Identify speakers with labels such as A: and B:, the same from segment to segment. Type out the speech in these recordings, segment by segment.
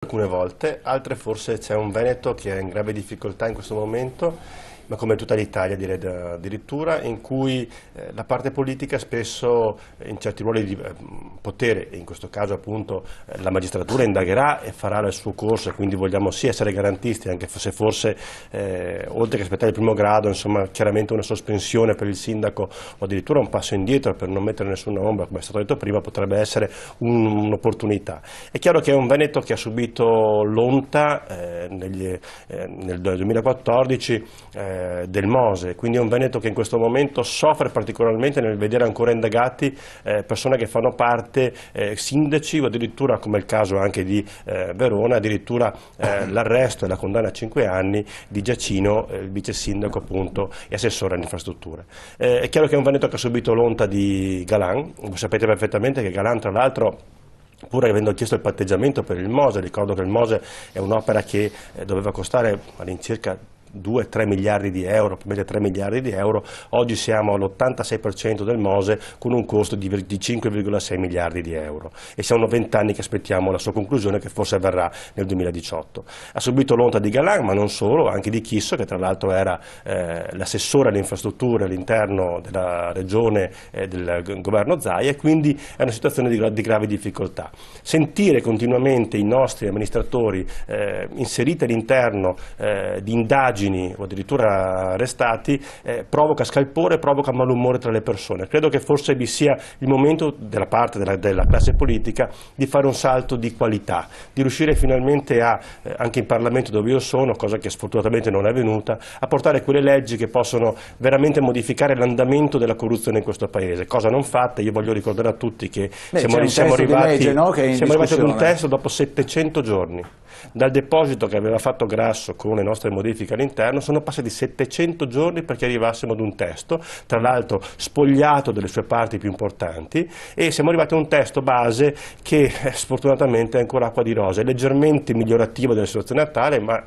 A: Alcune volte, altre forse c'è un Veneto che è in grave difficoltà in questo momento, ma come tutta l'Italia direi addirittura, in cui la parte politica spesso in certi ruoli di potere, e in questo caso appunto la magistratura indagherà e farà il suo corso, e quindi vogliamo sì essere garantisti, anche se forse oltre che aspettare il primo grado, insomma chiaramente una sospensione per il sindaco o addirittura un passo indietro per non mettere nessuna ombra, come è stato detto prima, potrebbe essere un'opportunità. È chiaro che è un Veneto che ha subito l'onta nel 2014 del Mose, quindi è un Veneto che in questo momento soffre particolarmente nel vedere ancora indagati persone che fanno parte, sindaci o addirittura, come è il caso anche di Verona, addirittura l'arresto e la condanna a 5 anni di Giacino, il vice sindaco appunto e assessore alle infrastrutture. È chiaro che è un Veneto che ha subito l'onta di Galan. Voi sapete perfettamente che Galan, tra l'altro, pur avendo chiesto il patteggiamento per il Mose, ricordo che il Mose è un'opera che doveva costare all'incirca 2-3 miliardi di euro, probabilmente 3 miliardi di euro, oggi siamo all'86% del Mose con un costo di 5,6 miliardi di euro e siamo 20 anni che aspettiamo la sua conclusione, che forse avverrà nel 2018. Ha subito l'onta di Galan, ma non solo, anche di Chisso, che tra l'altro era l'assessore alle infrastrutture all'interno della regione del governo Zaia, e quindi è una situazione di grave difficoltà. Sentire continuamente i nostri amministratori inseriti all'interno di indagini o addirittura arrestati provoca scalpore, provoca malumore tra le persone. Credo che forse vi sia il momento della parte della classe politica di fare un salto di qualità, di riuscire finalmente anche in Parlamento dove io sono, cosa che sfortunatamente non è avvenuta, a portare quelle leggi che possono veramente modificare l'andamento della corruzione in questo Paese, cosa non fatta. Io voglio ricordare a tutti che siamo arrivati ad un testo dopo 700 giorni. Dal deposito che aveva fatto Grasso con le nostre modifiche all'interno sono passati 700 giorni perché arrivassimo ad un testo, tra l'altro spogliato delle sue parti più importanti, e siamo arrivati a un testo base che sfortunatamente è ancora acqua di rose, è leggermente migliorativo della situazione attuale, ma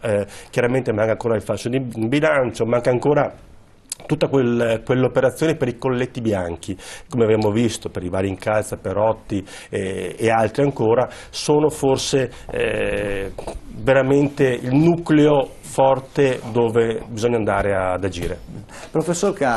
A: chiaramente manca ancora il falso di bilancio, manca ancora tutta quell'operazione per i colletti bianchi, come abbiamo visto per i vari Incalza, Perotti e altri ancora, sono forse veramente il nucleo forte dove bisogna andare ad agire.
B: Professor Caro.